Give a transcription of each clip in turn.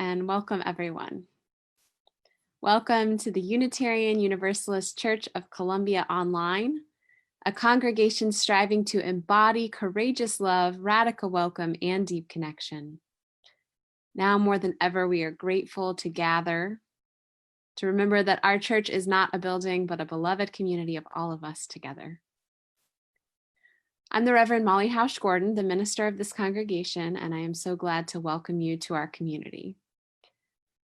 and welcome everyone. Welcome to the Unitarian Universalist Church of Columbia Online, a congregation striving to embody courageous love, radical welcome, and deep connection. Now more than ever, we are grateful to gather, to remember that our church is not a building, but a beloved community of all of us together. I'm the Reverend Molly Housh Gordon, the minister of this congregation, and I am so glad to welcome you to our community.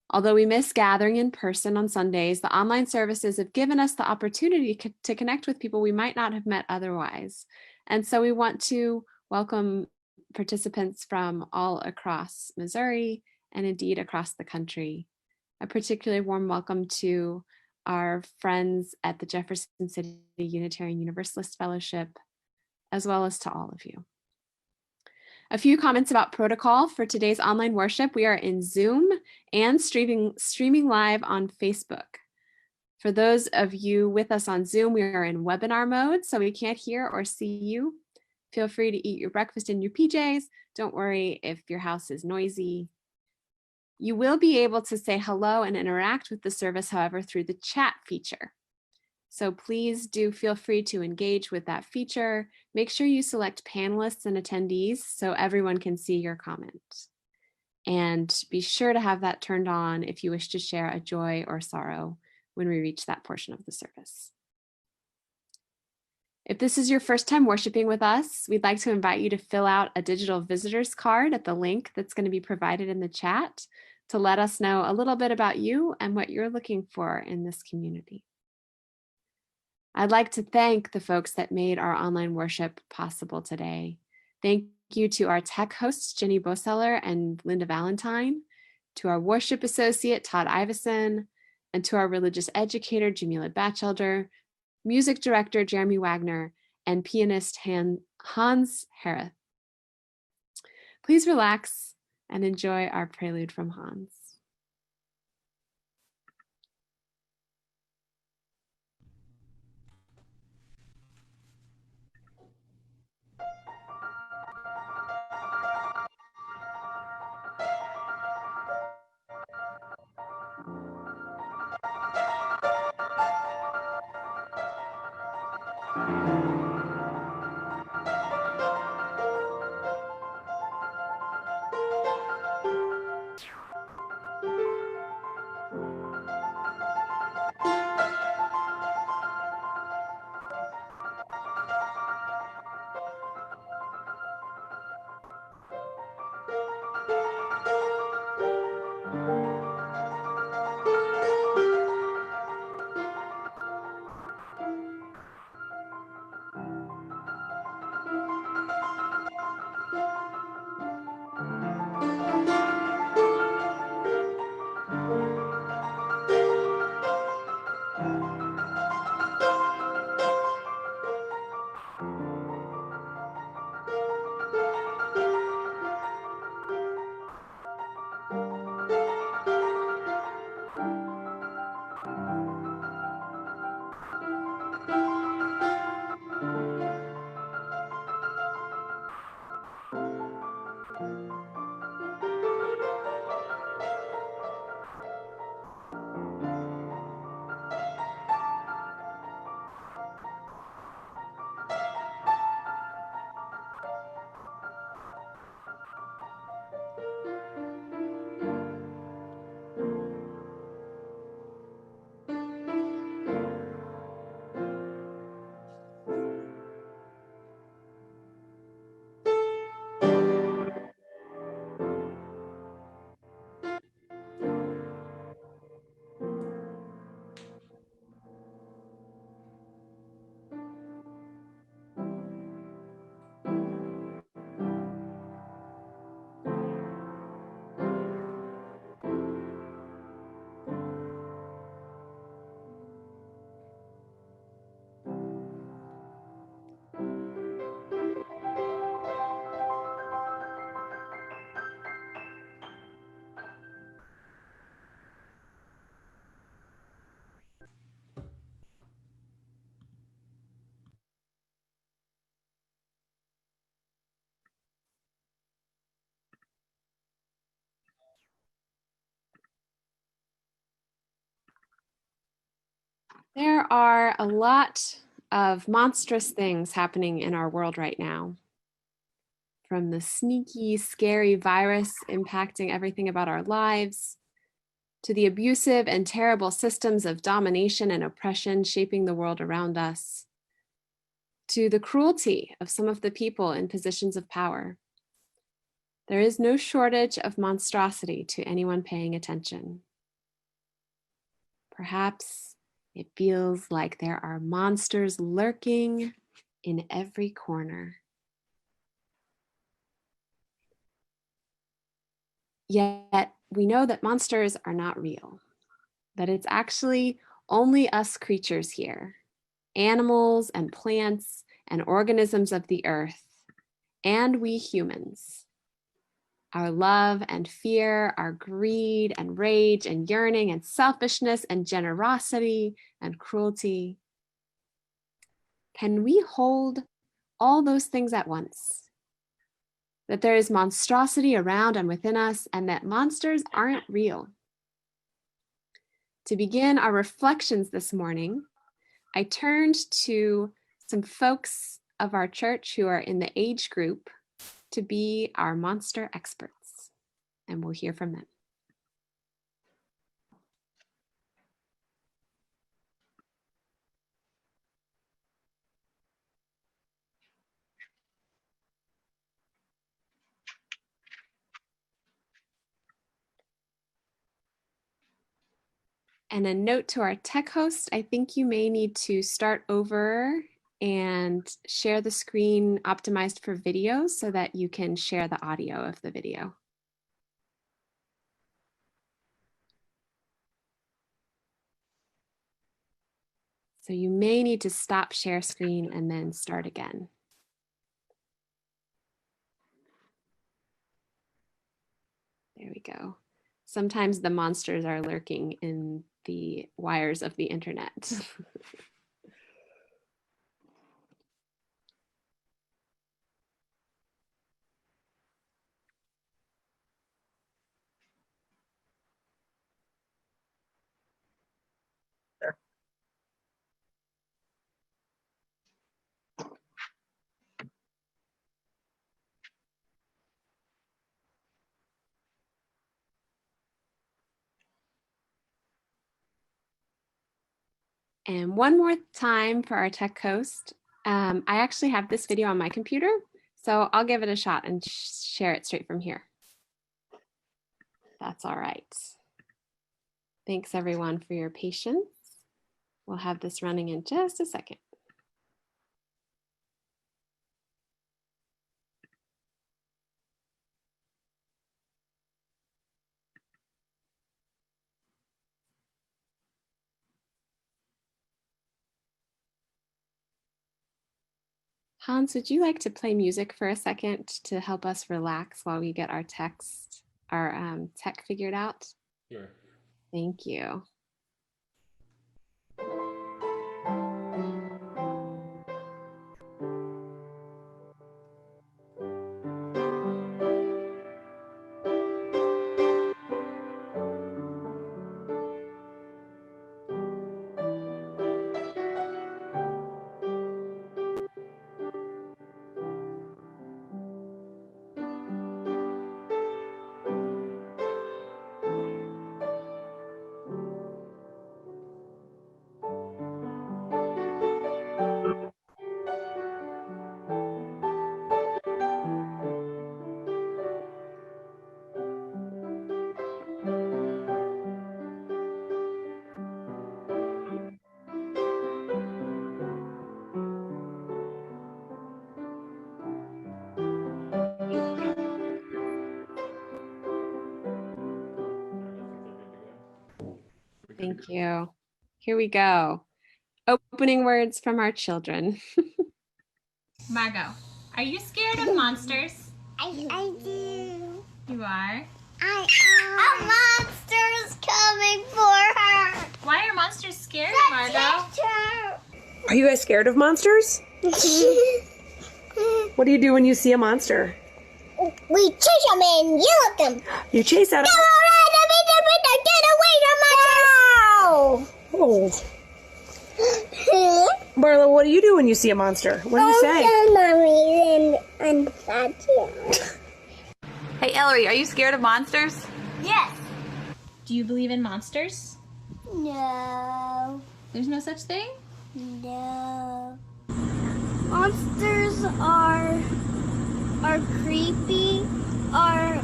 Although we miss gathering in person on Sundays, the online services have given us the opportunity to connect with people we might not have met otherwise. And so we want to welcome participants from all across Missouri and indeed across the country. A particularly warm welcome to our friends at the Jefferson City Unitarian Universalist Fellowship, as well as to all of you. A few comments about protocol for today's online worship. We are in Zoom and streaming live on Facebook. For those of you with us on Zoom, we are in webinar mode, so we can't hear or see you. Feel free to eat your breakfast in your PJs. Don't worry if your house is noisy. You will be able to say hello and interact with the service, however, through the chat feature. So please do feel free to engage with that feature. Make sure you select panelists and attendees so everyone can see your comment. And be sure to have that turned on if you wish to share a joy or sorrow when we reach that portion of the service. If this is your first time worshiping with us, we'd like to invite you to fill out a digital visitor's card at the link that's going to be provided in the chat to let us know a little bit about you and what you're looking for in this community. I'd like to thank the folks that made our online worship possible today. Thank you to our tech hosts, Jenny Boseller and Linda Valentine, to our worship associate, Todd Iveson, and to our religious educator, Jamila Batchelder, music director, Jeremy Wagner, and pianist Hans Hareth. Please relax and enjoy our prelude from Hans. There are a lot of monstrous things happening in our world right now. From the sneaky, scary virus impacting everything about our lives, to the abusive and terrible systems of domination and oppression shaping the world around us, to the cruelty of some of the people in positions of power. There is no shortage of monstrosity to anyone paying attention. Perhaps it feels like there are monsters lurking in every corner. Yet we know that monsters are not real, that it's actually only us creatures here, animals and plants and organisms of the earth, and we humans. Our love and fear, our greed and rage and yearning and selfishness and generosity and cruelty. Can we hold all those things at once? That there is monstrosity around and within us, and that monsters aren't real. To begin our reflections this morning, I turned to some folks of our church who are in the age group to be our monster experts, and we'll hear from them. And a note to our tech host, I think you may need to start over and share the screen optimized for video so that you can share the audio of the video. So you may need to stop share screen and then start again. There we go. Sometimes the monsters are lurking in the wires of the internet. And one more time for our tech host. I actually have this video on my computer, so I'll give it a shot and share it straight from here. That's all right. Thanks everyone for your patience. We'll have this running in just a second. Hans, would you like to play music for a second to help us relax while we get our tech figured out? Sure. Thank you. Thank you. Here we go. Opening words from our children. Margot, are you scared of monsters? I do. You are? A monster is coming for her. Why are monsters scary, Margot? Are you guys scared of monsters? What do you do when you see a monster? We chase them and yell at them. You chase out. Get away from monsters! Oh. Marla, what do you do when you see a monster? What do you say? Mommy and Daddy. Hey, Ellery, are you scared of monsters? Yes. Do you believe in monsters? No. There's no such thing? No. Monsters are creepy. Are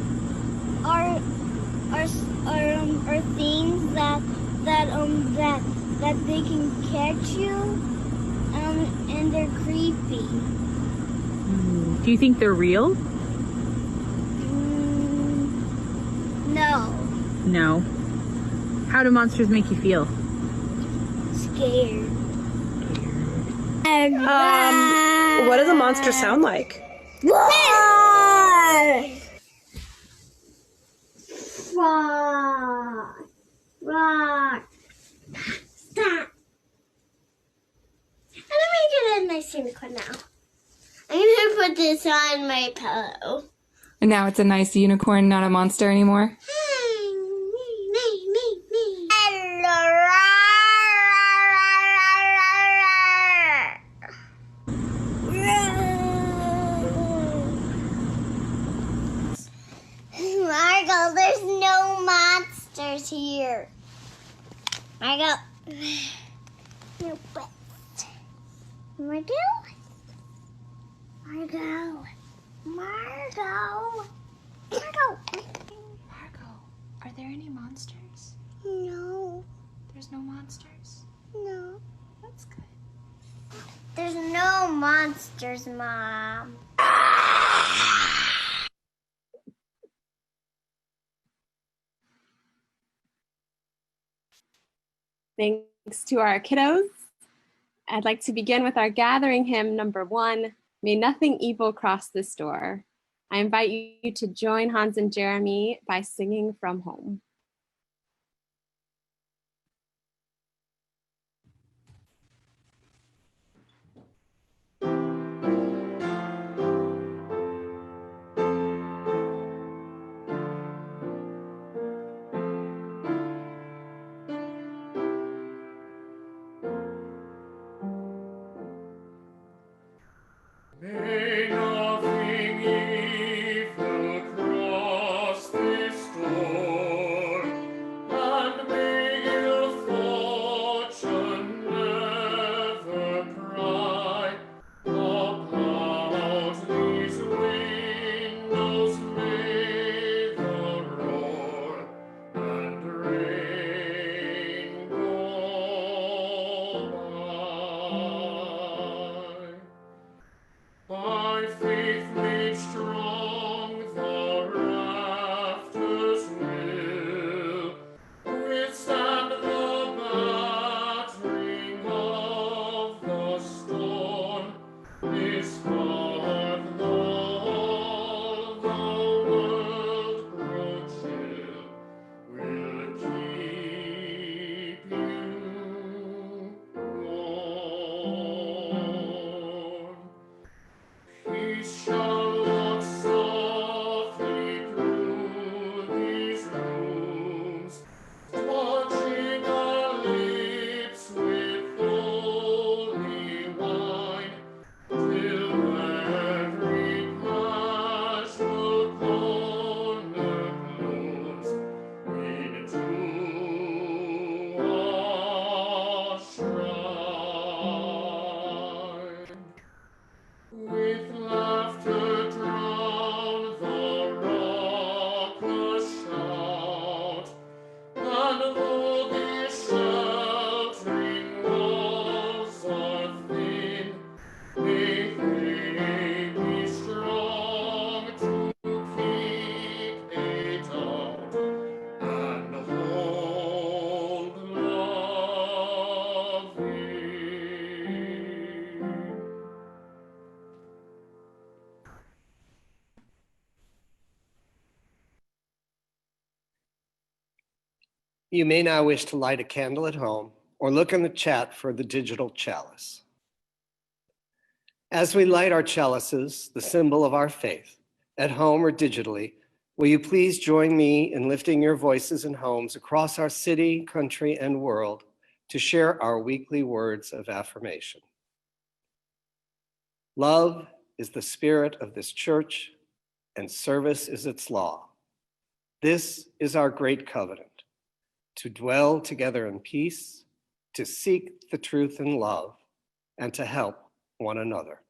things that they can catch you. And they're creepy. Do you think they're real? No. No. How do monsters make you feel? Scared. What does a monster sound like? Roar! Roar! Stop! Let me get a nice unicorn now. I'm gonna put this on my pillow. And now it's a nice unicorn, not a monster anymore. Margot, there's no monsters here. Margot. No, but. Margot? Margot. Margot. Margot. Margot, are there any monsters? No. There's no monsters? No. That's good. There's no monsters, Mom. Thanks to our kiddos. I'd like to begin with our gathering hymn number 1, May Nothing Evil Cross This Door. I invite you to join Hans and Jeremy by singing From Home. May nothing evil cross this door, and may ill fortune never pry about these windows. May the roar and rain go by. By faith made strong, the rafters will withstand the battering of the storm. This heart, though the world grow chill, will keep you warm. Peace shall walk softly through these rooms, touching our lips with holy wine, till every casual corner blows into our shrine. With laughter drown the raucous shout, and though these sheltering walls are thin, may they be strong to keep it out and hold love in. You may now wish to light a candle at home or look in the chat for the digital chalice. As we light our chalices, the symbol of our faith, at home or digitally, will you please join me in lifting your voices in homes across our city, country, and world to share our weekly words of affirmation. Love is the spirit of this church, and service is its law. This is our great covenant, to dwell together in peace, to seek the truth in love, and to help one another.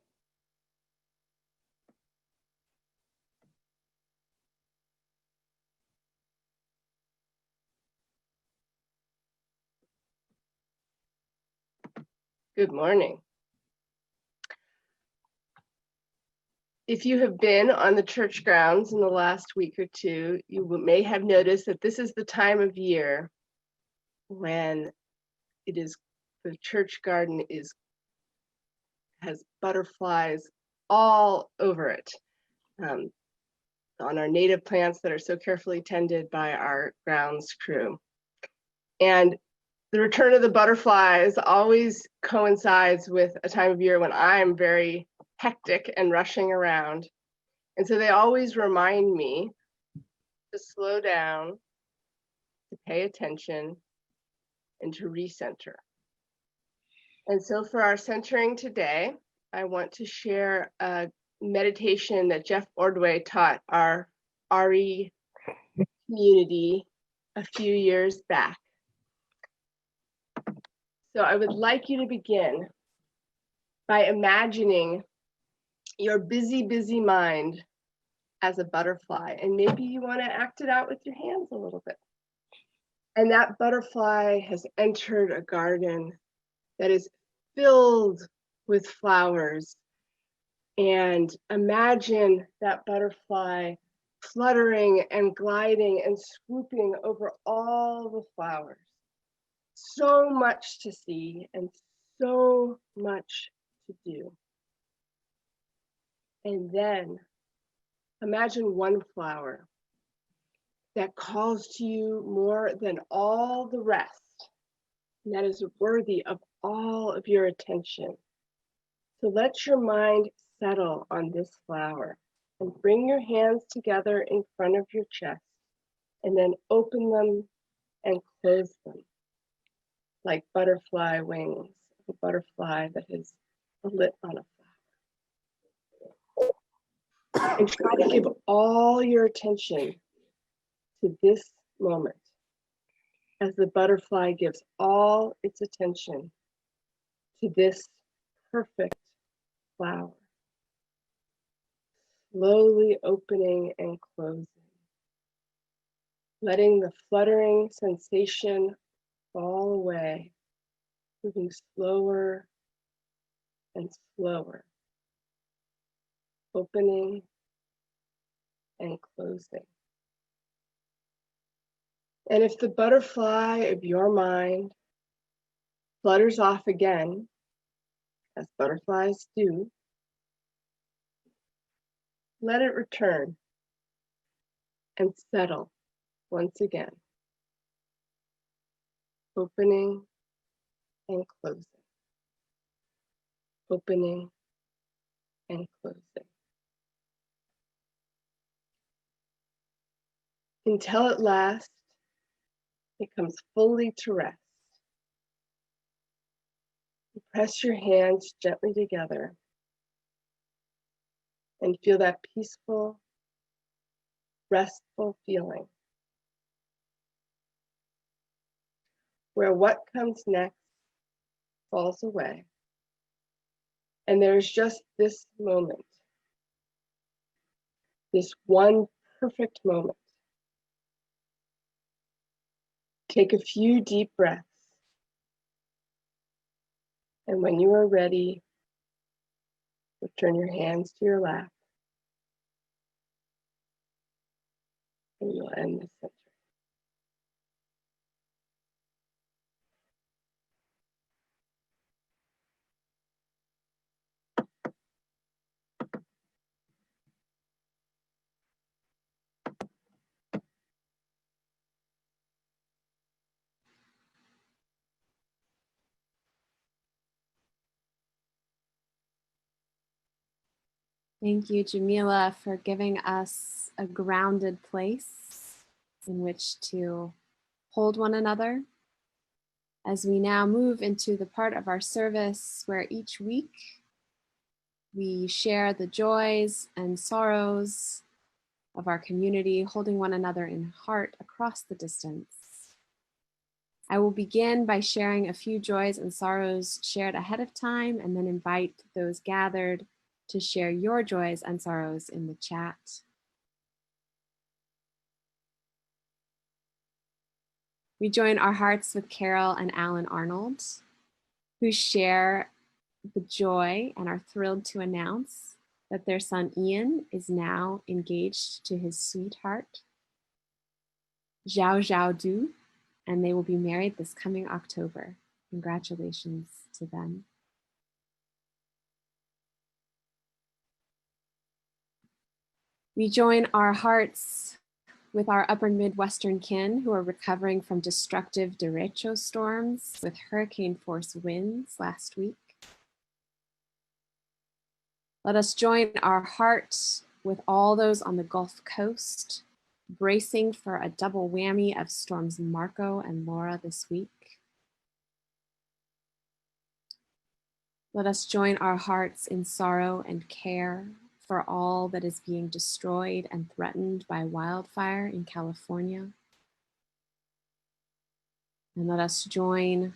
Good morning. If you have been on the church grounds in the last week or two, you may have noticed that this is the time of year when the church garden has butterflies all over it, on our native plants that are so carefully tended by our grounds crew. And the return of the butterflies always coincides with a time of year when I'm very hectic and rushing around. And so they always remind me to slow down, to pay attention, and to recenter. And so for our centering today, I want to share a meditation that Jeff Ordway taught our RE community a few years back. So I would like you to begin by imagining your busy, busy mind as a butterfly. And maybe you want to act it out with your hands a little bit. And that butterfly has entered a garden that is filled with flowers. And imagine that butterfly fluttering and gliding and swooping over all the flowers. So much to see and so much to do. And then imagine one flower that calls to you more than all the rest, and that is worthy of all of your attention. So let your mind settle on this flower and bring your hands together in front of your chest and then open them and close them like butterfly wings, a butterfly that has lit on a flower. And try to give all your attention to this moment as the butterfly gives all its attention to this perfect flower, slowly opening and closing, letting the fluttering sensation fall away, moving slower and slower, opening and closing. And if the butterfly of your mind flutters off again, as butterflies do, let it return and settle once again, opening and closing, opening and closing. Until at last it comes fully to rest. You press your hands gently together and feel that peaceful, restful feeling, where what comes next falls away. And there's just this moment, this one perfect moment. Take a few deep breaths. And when you are ready, return your hands to your lap. And you'll end the center. Thank you, Jamila, for giving us a grounded place in which to hold one another. As we now move into the part of our service where each week we share the joys and sorrows of our community, holding one another in heart across the distance. I will begin by sharing a few joys and sorrows shared ahead of time, and then invite those gathered to share your joys and sorrows in the chat. We join our hearts with Carol and Alan Arnold, who share the joy and are thrilled to announce that their son Ian is now engaged to his sweetheart, Zhao Zhao Du, and they will be married this coming October. Congratulations to them. We join our hearts with our upper Midwestern kin who are recovering from destructive derecho storms with hurricane force winds last week. Let us join our hearts with all those on the Gulf Coast, bracing for a double whammy of storms Marco and Laura this week. Let us join our hearts in sorrow and care for all that is being destroyed and threatened by wildfire in California. And let us join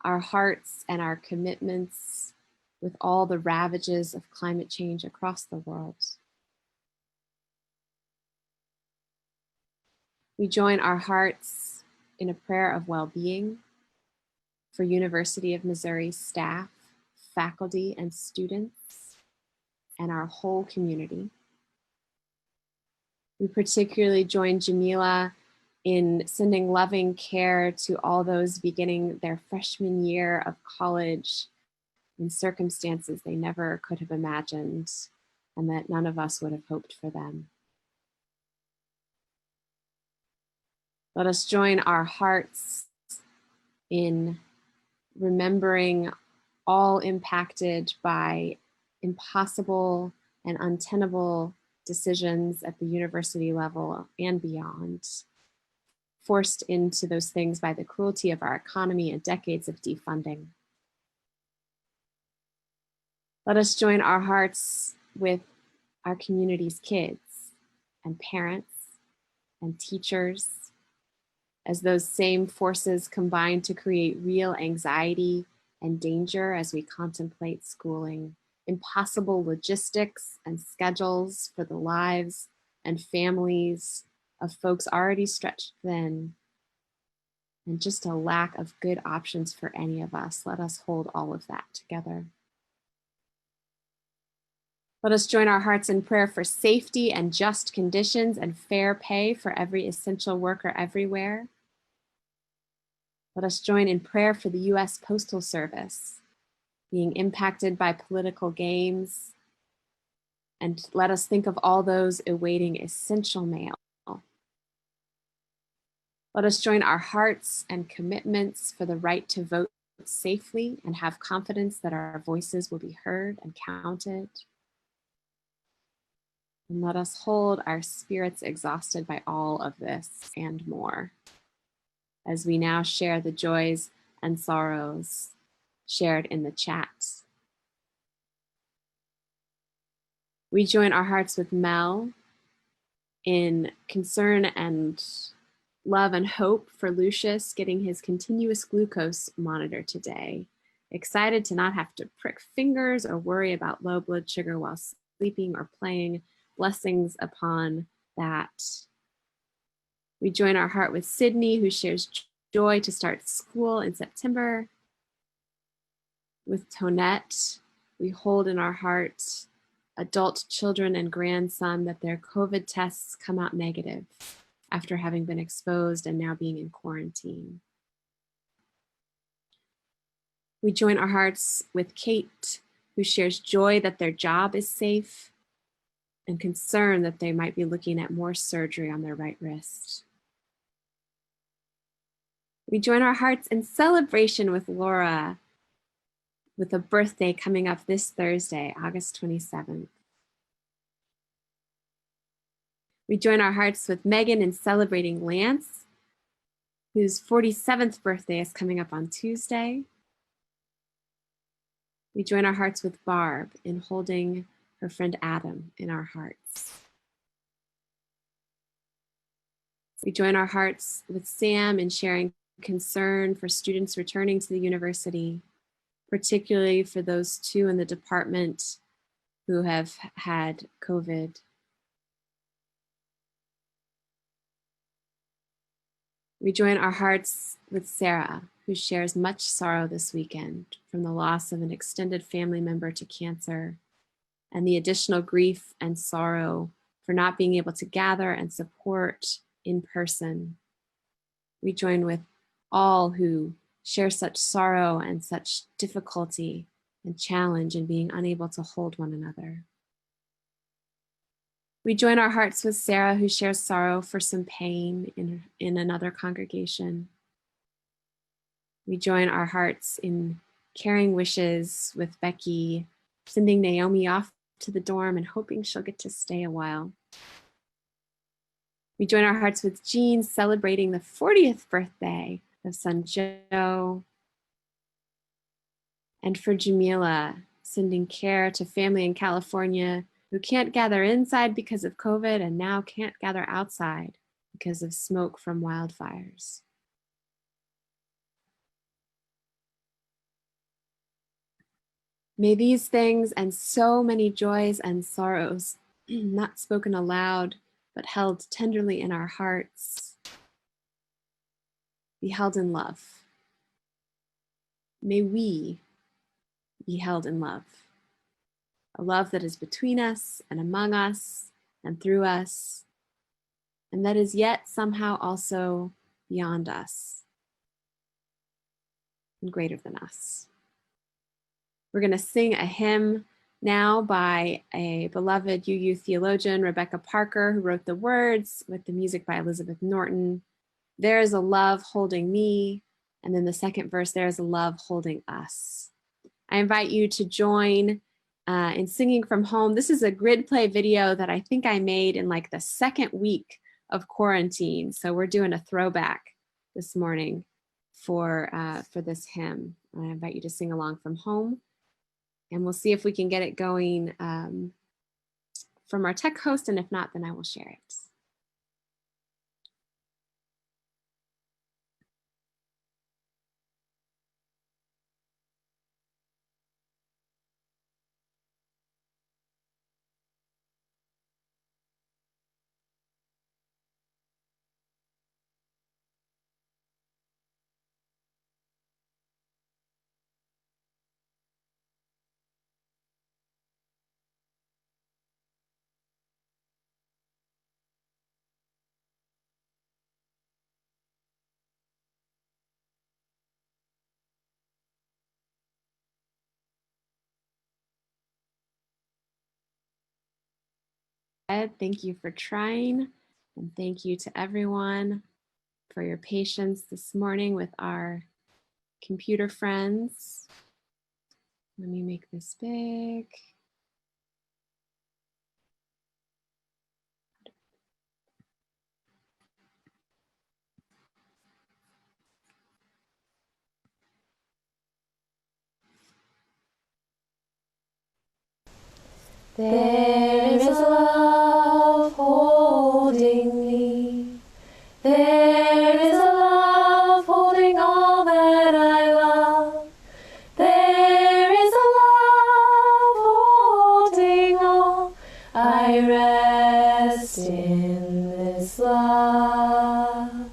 our hearts and our commitments with all the ravages of climate change across the world. We join our hearts in a prayer of well-being for University of Missouri staff, faculty, and students, and our whole community. We particularly join Jamila in sending loving care to all those beginning their freshman year of college in circumstances they never could have imagined and that none of us would have hoped for them. Let us join our hearts in remembering all impacted by impossible and untenable decisions at the university level and beyond, forced into those things by the cruelty of our economy and decades of defunding. Let us join our hearts with our community's kids and parents and teachers as those same forces combine to create real anxiety and danger as we contemplate schooling, impossible logistics and schedules for the lives and families of folks already stretched thin, and just a lack of good options for any of us. Let us hold all of that together. Let us join our hearts in prayer for safety and just conditions and fair pay for every essential worker everywhere. Let us join in prayer for the U.S. Postal Service being impacted by political games. And let us think of all those awaiting essential mail. Let us join our hearts and commitments for the right to vote safely and have confidence that our voices will be heard and counted. And let us hold our spirits exhausted by all of this and more as we now share the joys and sorrows shared in the chat. We join our hearts with Mel in concern and love and hope for Lucius getting his continuous glucose monitor today. Excited to not have to prick fingers or worry about low blood sugar while sleeping or playing. Blessings upon that. We join our heart with Sydney, who shares joy to start school in September. With Tonette, we hold in our heart adult children and grandson that their COVID tests come out negative after having been exposed and now being in quarantine. We join our hearts with Kate, who shares joy that their job is safe and concern that they might be looking at more surgery on their right wrist. We join our hearts in celebration with Laura, with a birthday coming up this Thursday, August 27th. We join our hearts with Megan in celebrating Lance, whose 47th birthday is coming up on Tuesday. We join our hearts with Barb in holding her friend Adam in our hearts. We join our hearts with Sam in sharing concern for students returning to the university, particularly for those 2 in the department who have had COVID. We join our hearts with Sarah, who shares much sorrow this weekend from the loss of an extended family member to cancer and the additional grief and sorrow for not being able to gather and support in person. We join with all who share such sorrow and such difficulty and challenge in being unable to hold one another. We join our hearts with Sarah, who shares sorrow for some pain in another congregation. We join our hearts in caring wishes with Becky, sending Naomi off to the dorm and hoping she'll get to stay a while. We join our hearts with Jean, celebrating the 40th birthday of son Joe. And for Jamila, sending care to family in California who can't gather inside because of COVID and now can't gather outside because of smoke from wildfires. May these things and so many joys and sorrows, not spoken aloud, but held tenderly in our hearts, be held in love. May we be held in love, a love that is between us and among us and through us, and that is yet somehow also beyond us and greater than us. We're going to sing a hymn now by a beloved UU theologian, Rebecca Parker, who wrote the words with the music by Elizabeth Norton. There is a love holding me, and then the second verse, there is a love holding us. I invite you to join in singing from home. This is a grid play video that I think I made in like the second week of quarantine. So we're doing a throwback this morning for this hymn. I invite you to sing along from home. And we'll see if we can get it going from our tech host, and if not, then I will share it. Thank you for trying, and thank you to everyone for your patience this morning with our computer friends. Let me make this big. There is a love holding me. There is a love holding all that I love. There is a love holding all. I rest in this love.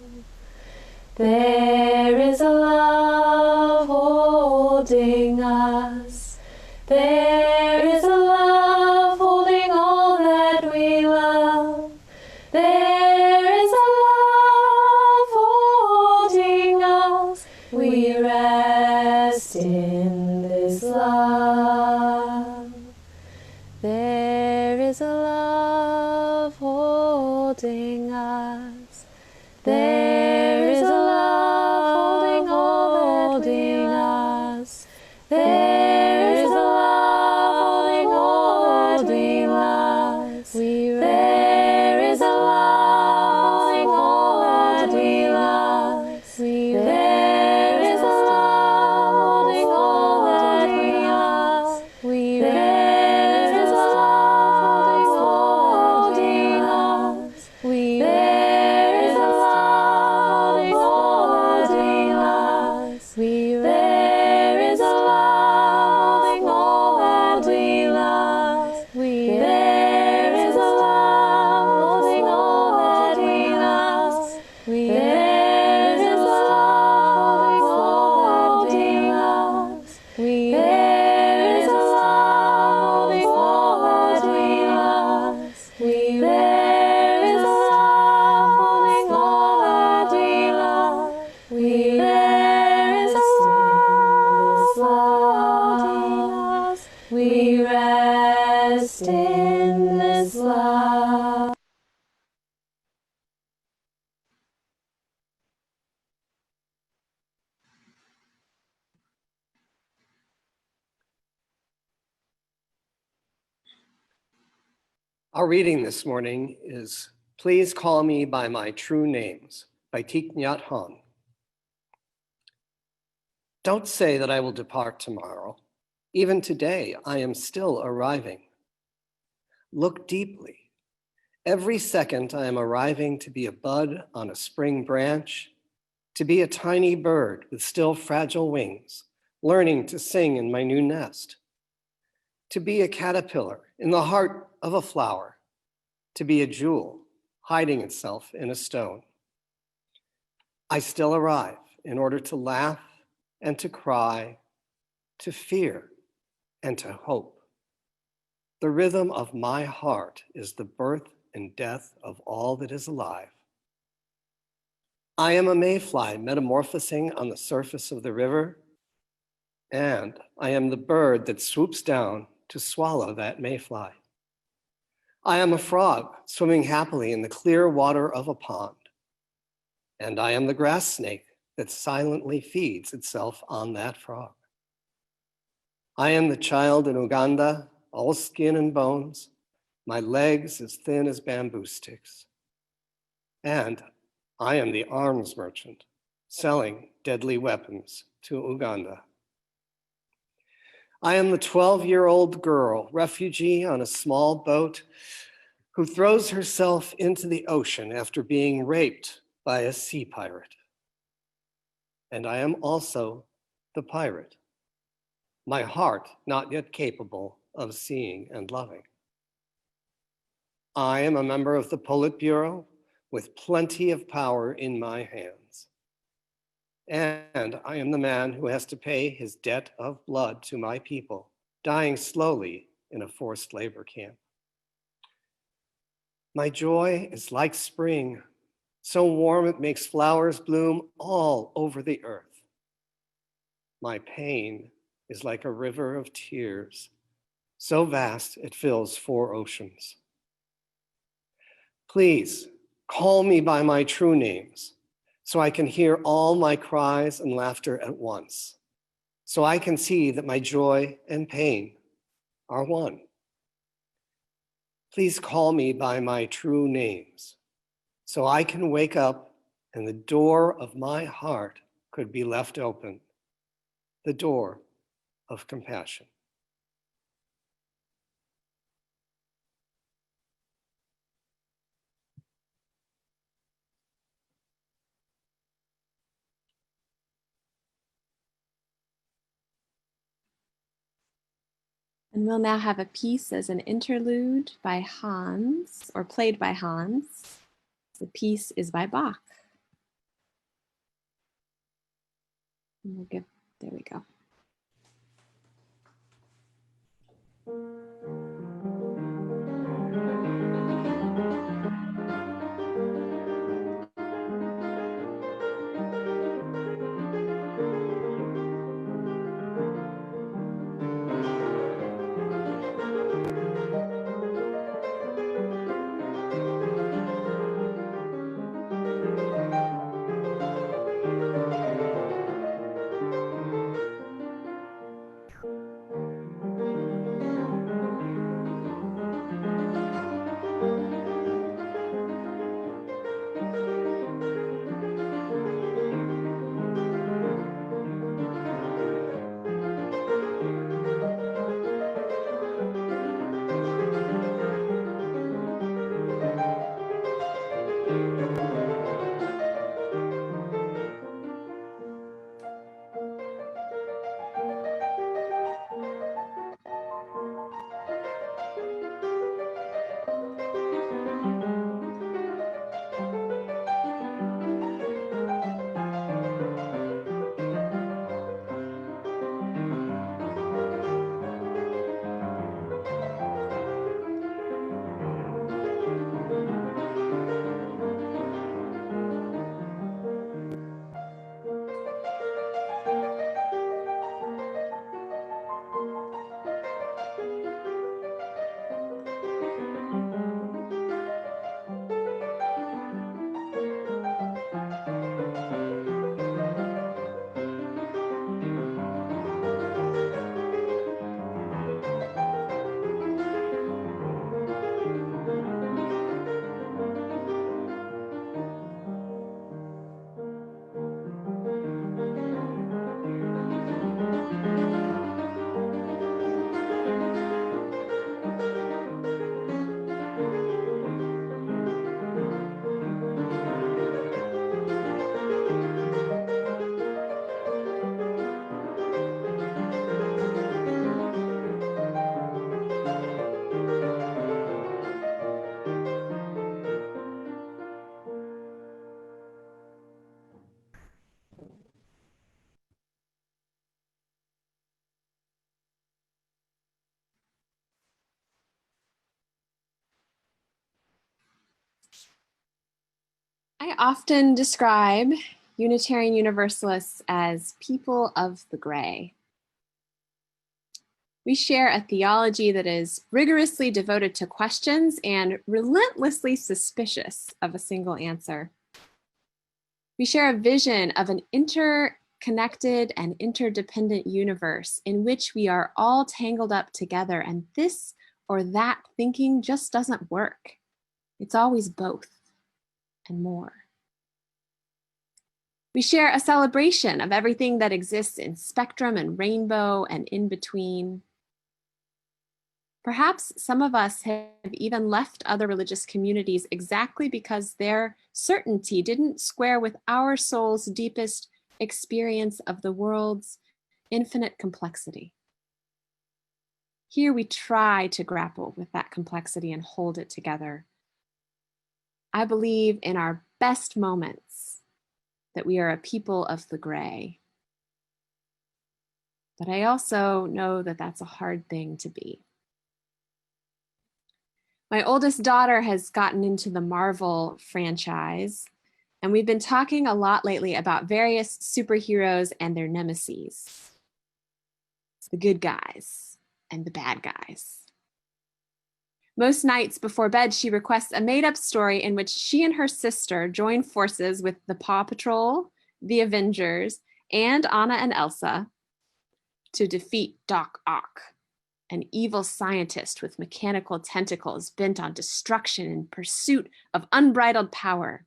There is a love holding us. There is a love holding all that we love. There is a love holding us. We rest in this love. There is a love holding us. There is a love Our reading this morning is Please Call Me by My True Names by Thich Nhat Hanh. Don't say that I will depart tomorrow. Even today, I am still arriving. Look deeply. Every second I am arriving to be a bud on a spring branch, to be a tiny bird with still fragile wings, learning to sing in my new nest, to be a caterpillar in the heart of a flower, to be a jewel hiding itself in a stone. I still arrive in order to laugh and to cry, to fear and to hope. The rhythm of my heart is the birth and death of all that is alive. I am a mayfly metamorphosing on the surface of the river, and I am the bird that swoops down to swallow that mayfly. I am a frog swimming happily in the clear water of a pond, and I am the grass snake that silently feeds itself on that frog. I am the child in Uganda, all skin and bones, my legs as thin as bamboo sticks. And I am the arms merchant selling deadly weapons to Uganda. I am the 12-year-old girl, refugee on a small boat, who throws herself into the ocean after being raped by a sea pirate. And I am also the pirate, my heart not yet capable of seeing and loving. I am a member of the Politburo with plenty of power in my hands. And I am the man who has to pay his debt of blood to my people, dying slowly in a forced labor camp. My joy is like spring, so warm it makes flowers bloom all over the earth. My pain is like a river of tears, so vast it fills 4 oceans. Please call me by my true names, so I can hear all my cries and laughter at once, so I can see that my joy and pain are one. Please call me by my true names, so I can wake up and the door of my heart could be left open, the door of compassion. And we'll now have a piece as an interlude by Hans, or played by Hans. The piece is by Bach. And there we go. I often describe Unitarian Universalists as people of the gray. We share a theology that is rigorously devoted to questions and relentlessly suspicious of a single answer. We share a vision of an interconnected and interdependent universe in which we are all tangled up together, and this or that thinking just doesn't work. It's always both and more. We share a celebration of everything that exists in spectrum and rainbow and in between. Perhaps some of us have even left other religious communities exactly because their certainty didn't square with our soul's deepest experience of the world's infinite complexity. Here we try to grapple with that complexity and hold it together. I believe in our best moments that we are a people of the gray. But I also know that that's a hard thing to be. My oldest daughter has gotten into the Marvel franchise, and we've been talking a lot lately about various superheroes and their nemeses, the good guys and the bad guys. Most nights before bed, she requests a made-up story in which she and her sister join forces with the Paw Patrol, the Avengers, and Anna and Elsa to defeat Doc Ock, an evil scientist with mechanical tentacles bent on destruction in pursuit of unbridled power.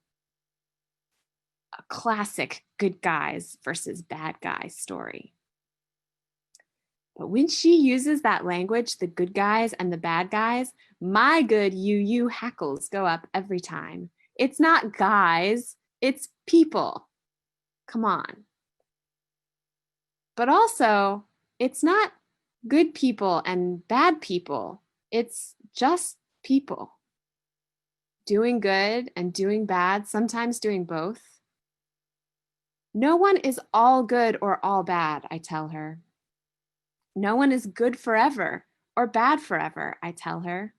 A classic good guys versus bad guys story. But when she uses that language, the good guys and the bad guys, my good you hackles go up every time. It's not guys, it's people. Come on. But also, it's not good people and bad people. It's just people. Doing good and doing bad, sometimes doing both. No one is all good or all bad, I tell her. No one is good forever or bad forever, I tell her.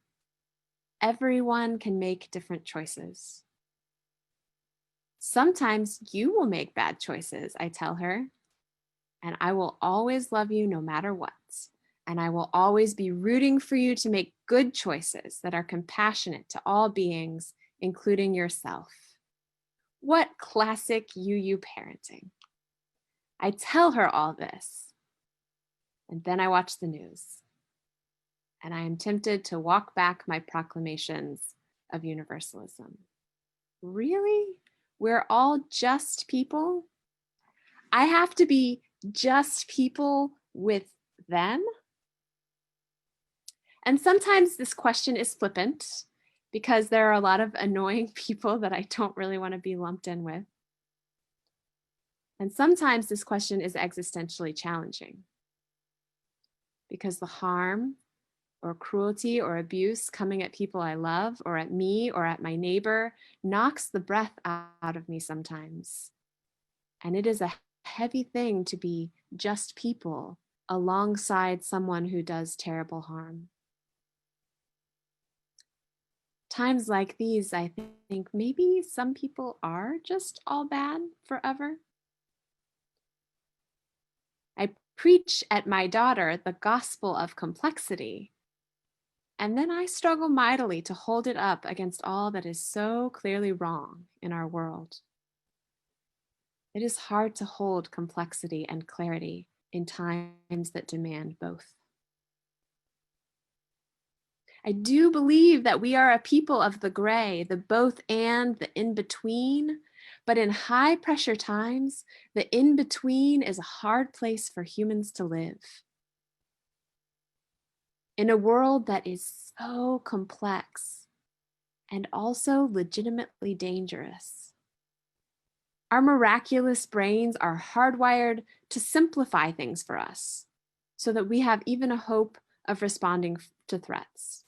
Everyone can make different choices. Sometimes you will make bad choices, I tell her. And I will always love you no matter what. And I will always be rooting for you to make good choices that are compassionate to all beings, including yourself. What classic you parenting. I tell her all this. And then I watch the news. And I am tempted to walk back my proclamations of universalism. Really? We're all just people? I have to be just people with them? And sometimes this question is flippant because there are a lot of annoying people that I don't really want to be lumped in with. And sometimes this question is existentially challenging because the harm or cruelty or abuse coming at people I love or at me or at my neighbor knocks the breath out of me sometimes. And it is a heavy thing to be just people alongside someone who does terrible harm. Times like these, I think maybe some people are just all bad forever. I preach at my daughter the gospel of complexity, and then I struggle mightily to hold it up against all that is so clearly wrong in our world. It is hard to hold complexity and clarity in times that demand both. I do believe that we are a people of the gray, the both and, the in-between, but in high pressure times, the in-between is a hard place for humans to live. In a world that is so complex and also legitimately dangerous. Our miraculous brains are hardwired to simplify things for us so that we have even a hope of responding to threats.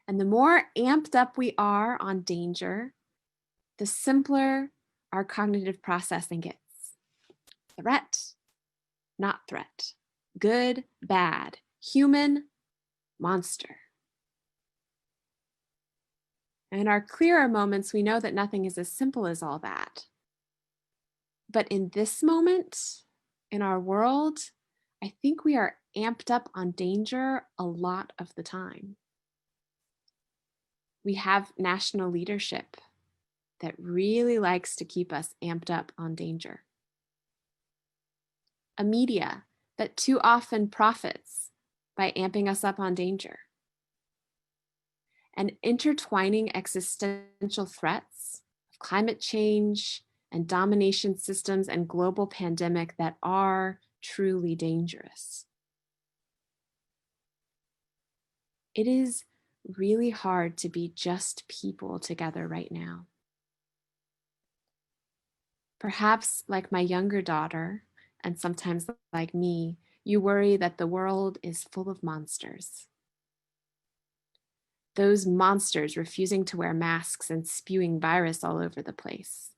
And the more amped up we are on danger, the simpler our cognitive processing gets. Threat, not threat. Good, bad. Human, monster. In our clearer moments, we know that nothing is as simple as all that. But in this moment, in our world, I think we are amped up on danger a lot of the time. We have national leadership that really likes to keep us amped up on danger. A media that too often profits by amping us up on danger. And intertwining existential threats of climate change and domination systems and global pandemic that are truly dangerous. It is really hard to be just people together right now. Perhaps like my younger daughter, and sometimes like me, you worry that the world is full of monsters. Those monsters refusing to wear masks and spewing virus all over the place.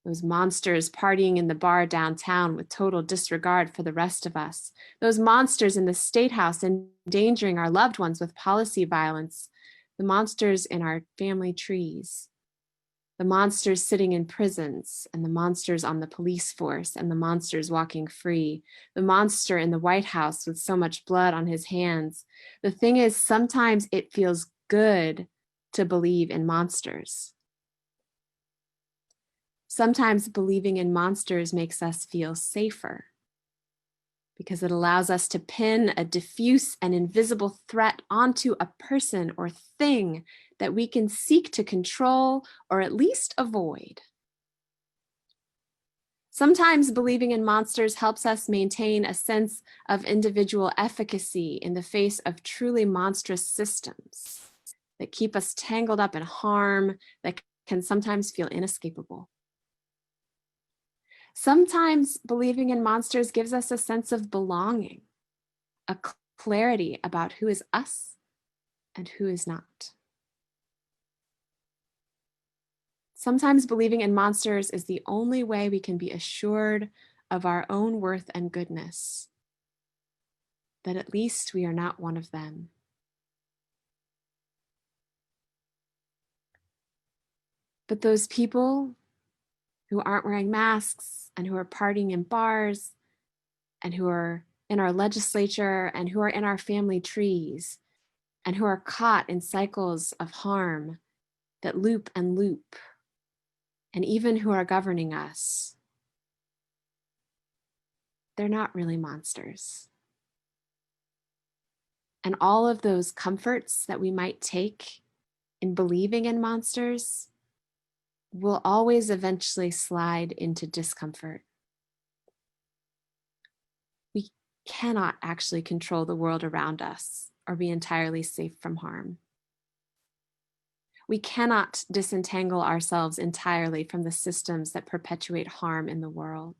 Those monsters partying in the bar downtown with total disregard for the rest of us. Those monsters in the State House endangering our loved ones with policy violence. The monsters in our family trees. The monsters sitting in prisons, and the monsters on the police force, and the monsters walking free. The monster in the White House with so much blood on his hands. The thing is, sometimes it feels good to believe in monsters. Sometimes believing in monsters makes us feel safer because it allows us to pin a diffuse and invisible threat onto a person or thing that we can seek to control or at least avoid. Sometimes believing in monsters helps us maintain a sense of individual efficacy in the face of truly monstrous systems that keep us tangled up in harm that can sometimes feel inescapable. Sometimes believing in monsters gives us a sense of belonging, a clarity about who is us and who is not. Sometimes believing in monsters is the only way we can be assured of our own worth and goodness, that at least we are not one of them. But those people who aren't wearing masks and who are partying in bars and who are in our legislature and who are in our family trees and who are caught in cycles of harm that loop and loop, and even who are governing us, they're not really monsters. And all of those comforts that we might take in believing in monsters will always eventually slide into discomfort. We cannot actually control the world around us or be entirely safe from harm. We cannot disentangle ourselves entirely from the systems that perpetuate harm in the world.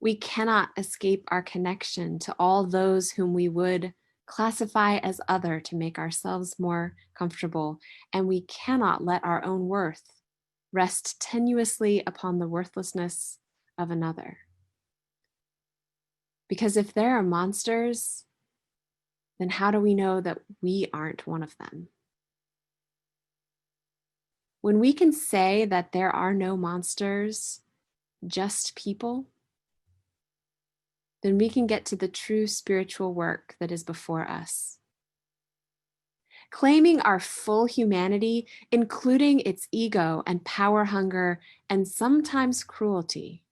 We cannot escape our connection to all those whom we would classify as other to make ourselves more comfortable, and we cannot let our own worth rest tenuously upon the worthlessness of another. Because if there are monsters, then how do we know that we aren't one of them? When we can say that there are no monsters, just people, then we can get to the true spiritual work that is before us. Claiming our full humanity, including its ego and power hunger, and sometimes cruelty,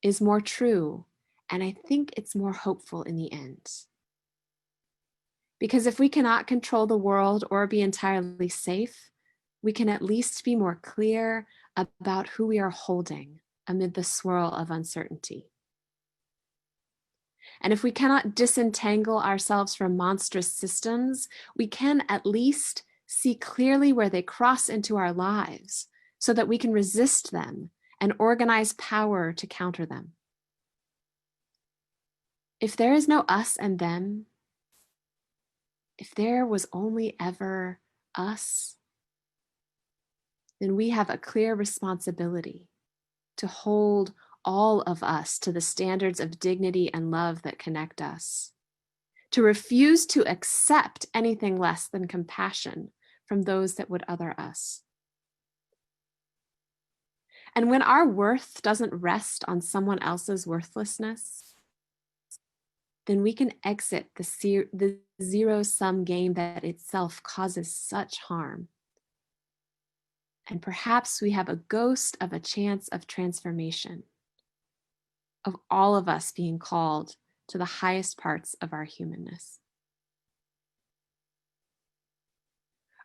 is more true, and I think it's more hopeful in the end. Because if we cannot control the world or be entirely safe, we can at least be more clear about who we are holding amid the swirl of uncertainty. And if we cannot disentangle ourselves from monstrous systems, we can at least see clearly where they cross into our lives so that we can resist them and organize power to counter them. If there is no us and them, if there was only ever us, then we have a clear responsibility to hold all of us to the standards of dignity and love that connect us, to refuse to accept anything less than compassion from those that would other us. And when our worth doesn't rest on someone else's worthlessness, then we can exit the zero-sum game that itself causes such harm. And perhaps we have a ghost of a chance of transformation, of all of us being called to the highest parts of our humanness.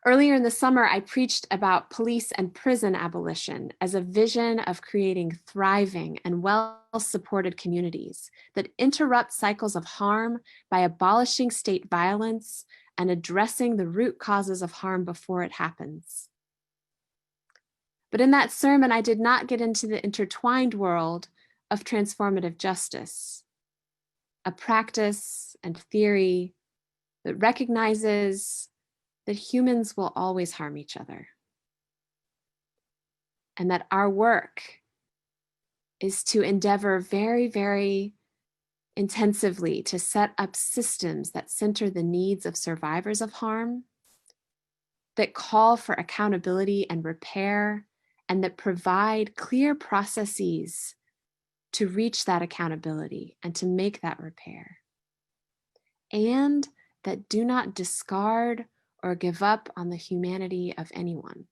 Earlier in the summer, I preached about police and prison abolition as a vision of creating thriving and well-supported communities that interrupt cycles of harm by abolishing state violence and addressing the root causes of harm before it happens. But in that sermon, I did not get into the intertwined world of transformative justice, a practice and theory that recognizes that humans will always harm each other, and that our work is to endeavor very, very intensively to set up systems that center the needs of survivors of harm, that call for accountability and repair, and that provide clear processes to reach that accountability and to make that repair, and that do not discard or give up on the humanity of anyone.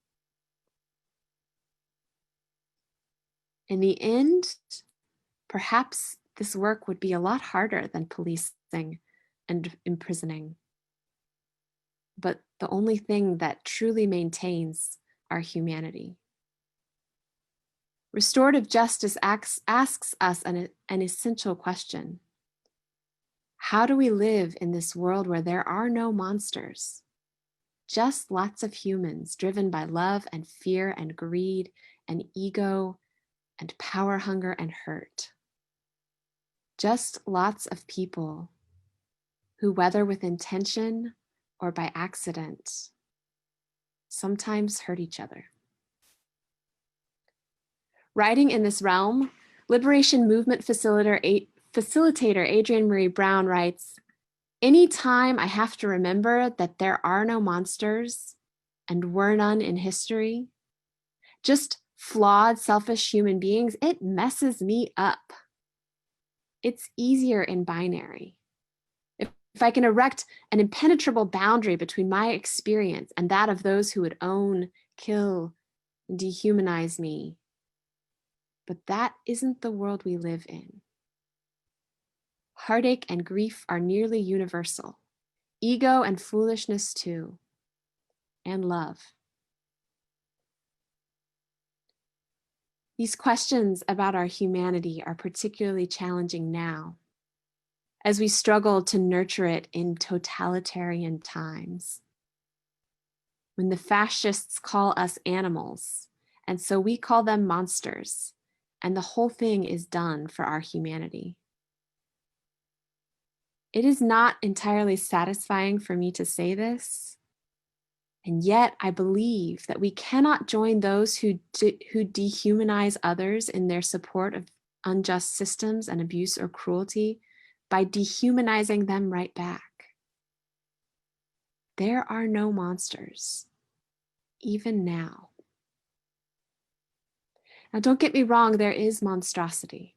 In the end, perhaps this work would be a lot harder than policing and imprisoning. But the only thing that truly maintains our humanity. Restorative justice asks us an essential question. How do we live in this world where there are no monsters? Just lots of humans driven by love and fear and greed and ego and power hunger and hurt. Just lots of people who, whether with intention or by accident, sometimes hurt each other. Writing in this realm, liberation movement facilitator Adrienne Maree Brown writes, "Anytime I have to remember that there are no monsters and were none in history, just flawed, selfish human beings, it messes me up. It's easier in binary. If I can erect an impenetrable boundary between my experience and that of those who would own, kill, and dehumanize me. But that isn't the world we live in. Heartache and grief are nearly universal. Ego and foolishness too. And love. These questions about our humanity are particularly challenging now, as we struggle to nurture it in totalitarian times. When the fascists call us animals, and so we call them monsters, and the whole thing is done for our humanity. It is not entirely satisfying for me to say this, and yet I believe that we cannot join those who dehumanize others in their support of unjust systems and abuse or cruelty by dehumanizing them right back. There are no monsters, even now. Now, don't get me wrong, there is monstrosity.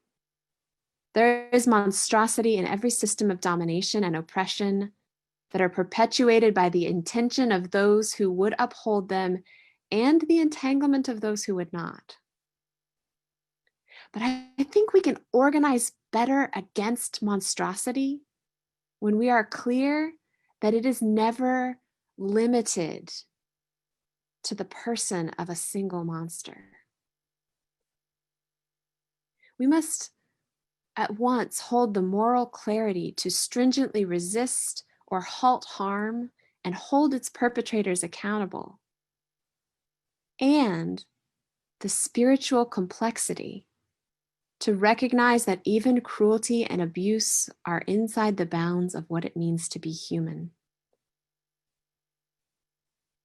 There is monstrosity in every system of domination and oppression that are perpetuated by the intention of those who would uphold them and the entanglement of those who would not. But I think we can organize better against monstrosity when we are clear that it is never limited to the person of a single monster. We must at once hold the moral clarity to stringently resist or halt harm and hold its perpetrators accountable, and the spiritual complexity to recognize that even cruelty and abuse are inside the bounds of what it means to be human.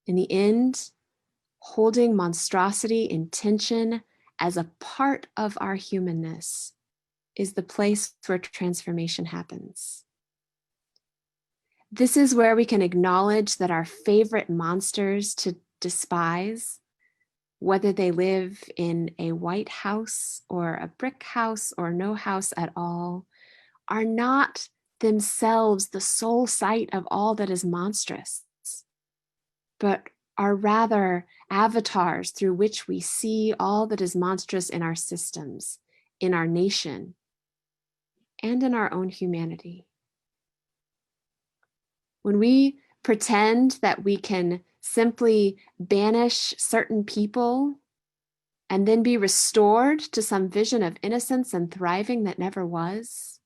In the end, holding monstrosity in tension as a part of our humanness is the place where transformation happens. This is where we can acknowledge that our favorite monsters to despise, whether they live in a white house or a brick house or no house at all, are not themselves the sole site of all that is monstrous, but are rather avatars through which we see all that is monstrous in our systems, in our nation, and in our own humanity. When we pretend that we can simply banish certain people and then be restored to some vision of innocence and thriving that never was,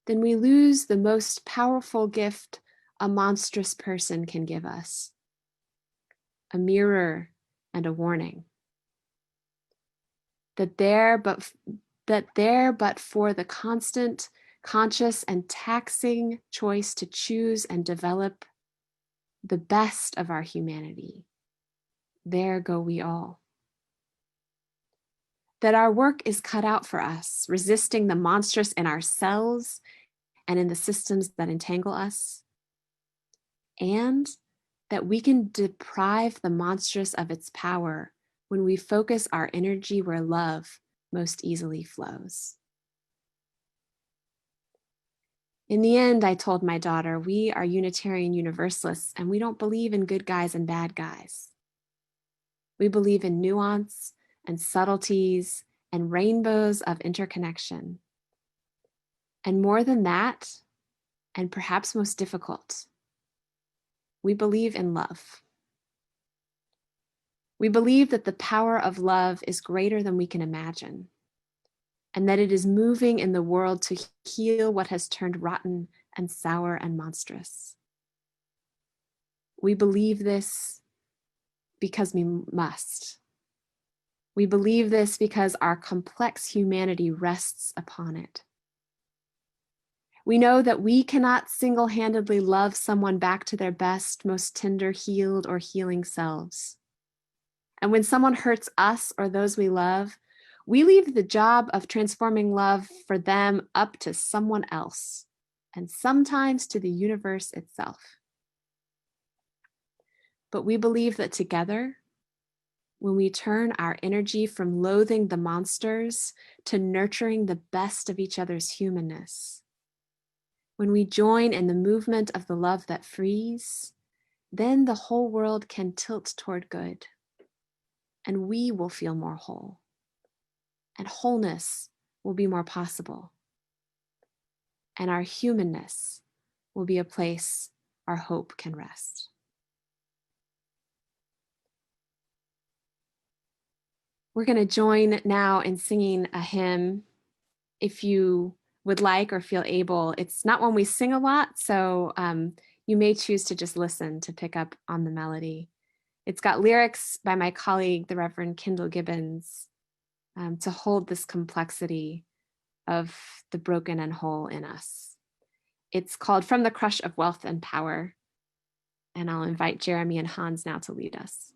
then we lose the most powerful gift a monstrous person can give us: a mirror and a warning. That there but for the constant, conscious, and taxing choice to choose and develop the best of our humanity, there go we all. That our work is cut out for us, resisting the monstrous in ourselves and in the systems that entangle us, and that we can deprive the monstrous of its power when we focus our energy where love most easily flows. In the end, I told my daughter, we are Unitarian Universalists, and we don't believe in good guys and bad guys. We believe in nuance and subtleties and rainbows of interconnection. And more than that, and perhaps most difficult, we believe in love. We believe that the power of love is greater than we can imagine, and that it is moving in the world to heal what has turned rotten and sour and monstrous. We believe this because we must. We believe this because our complex humanity rests upon it. We know that we cannot single-handedly love someone back to their best, most tender, healed, or healing selves. And when someone hurts us or those we love, we leave the job of transforming love for them up to someone else, and sometimes to the universe itself. But we believe that together, when we turn our energy from loathing the monsters to nurturing the best of each other's humanness, when we join in the movement of the love that frees, then the whole world can tilt toward good, and we will feel more whole. And wholeness will be more possible. And our humanness will be a place our hope can rest. We're going to join now in singing a hymn. If you would like or feel able, it's not one we sing a lot, so you may choose to just listen to pick up on the melody. It's got lyrics by my colleague, the Reverend Kendall Gibbons, to hold this complexity of the broken and whole in us. It's called From the Crush of Wealth and Power, and I'll invite Jeremy and Hans now to lead us.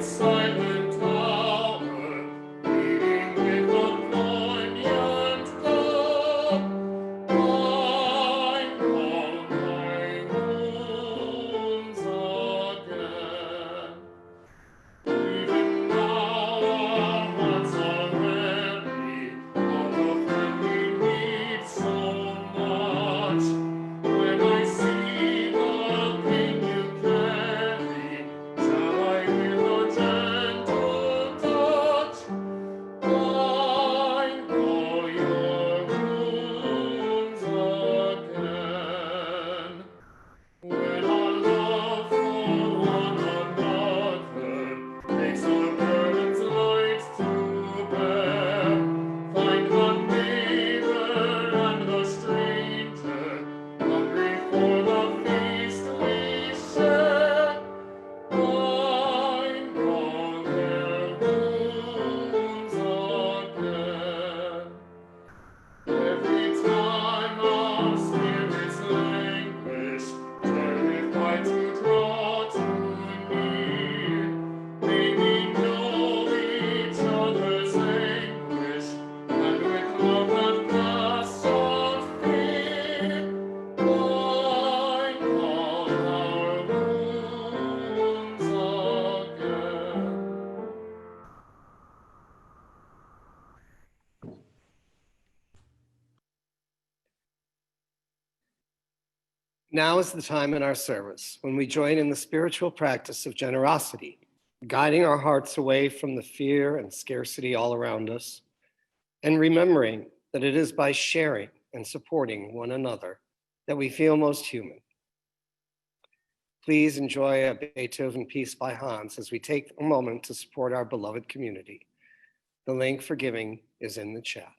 Silent tower, leading with a poignant call. Now is the time in our service when we join in the spiritual practice of generosity, guiding our hearts away from the fear and scarcity all around us, and remembering that it is by sharing and supporting one another that we feel most human. Please enjoy a Beethoven piece by Hans as we take a moment to support our beloved community. The link for giving is in the chat.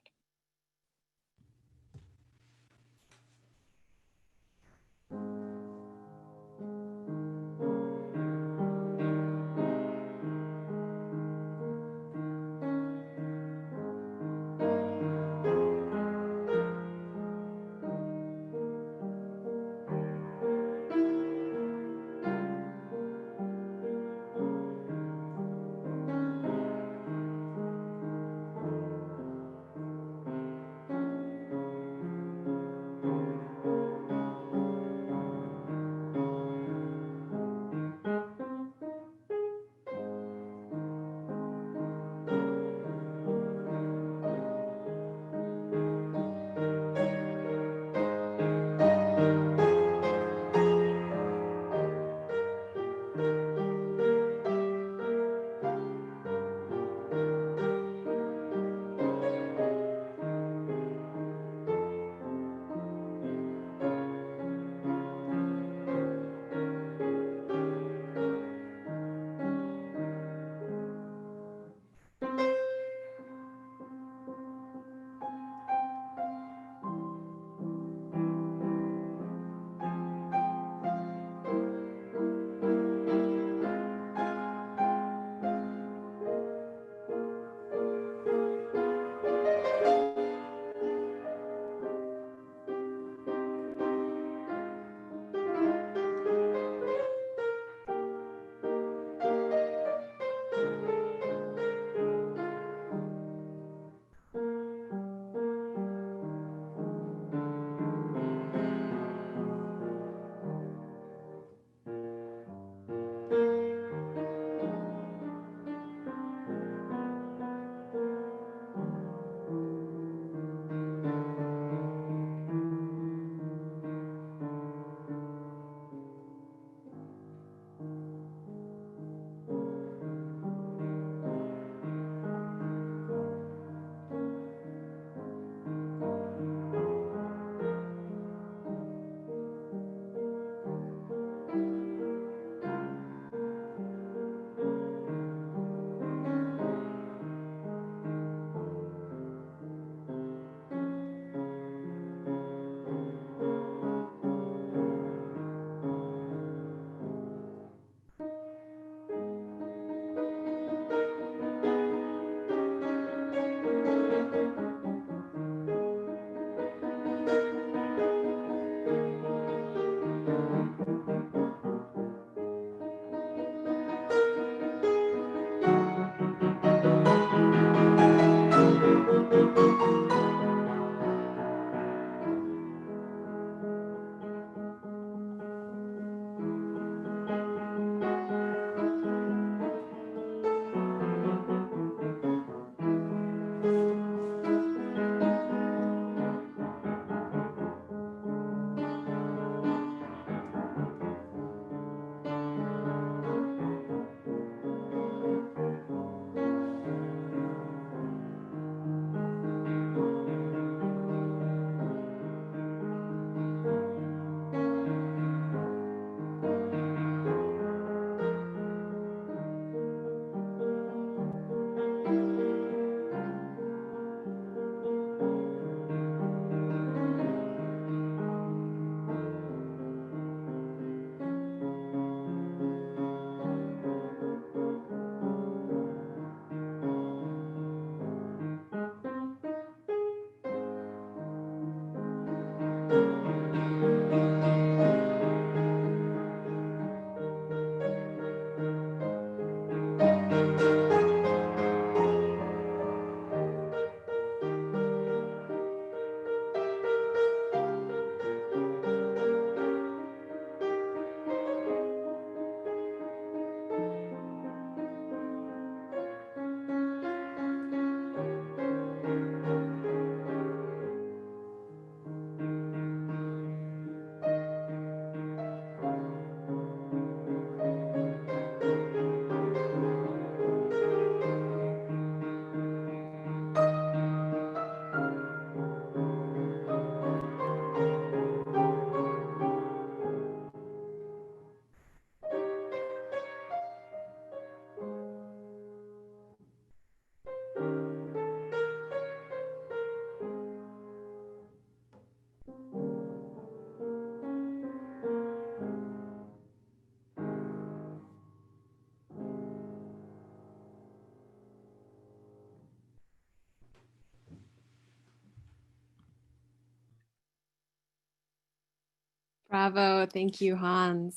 Bravo. Thank you, Hans.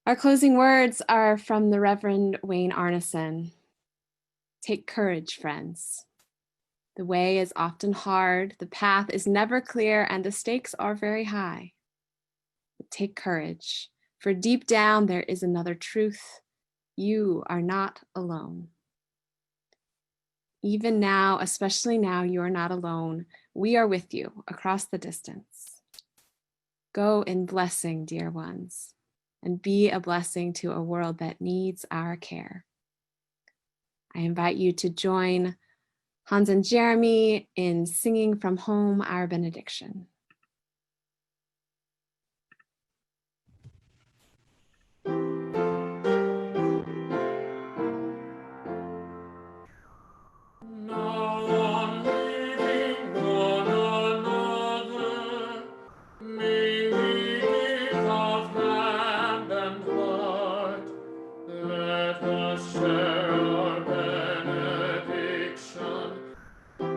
Our closing words are from the Reverend Wayne Arneson. Take courage, friends. The way is often hard, the path is never clear, and the stakes are very high. But take courage, for deep down there is another truth. You are not alone. Even now, especially now, you are not alone. We are with you across the distance. Go in blessing, dear ones, and be a blessing to a world that needs our care. I invite you to join Hans and Jeremy in singing from home our benediction. Now on leaving one another, may we give of hand and heart. Let us share our benediction,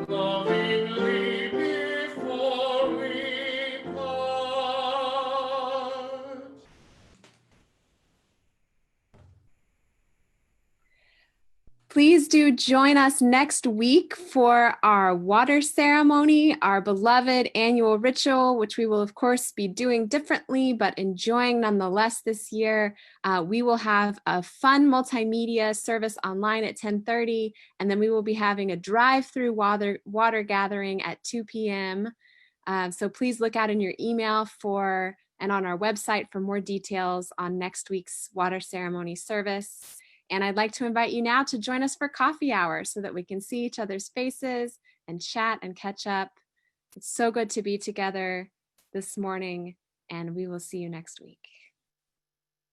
lovingly before we part. Please do join us next week for our water ceremony, our beloved annual ritual, which we will of course be doing differently, but enjoying nonetheless this year. We will have a fun multimedia service online at 10:30, and then we will be having a drive-through water gathering at 2 p.m. So please look out in your email and on our website for more details on next week's water ceremony service. And I'd like to invite you now to join us for coffee hour so that we can see each other's faces and chat and catch up. It's so good to be together this morning, and we will see you next week.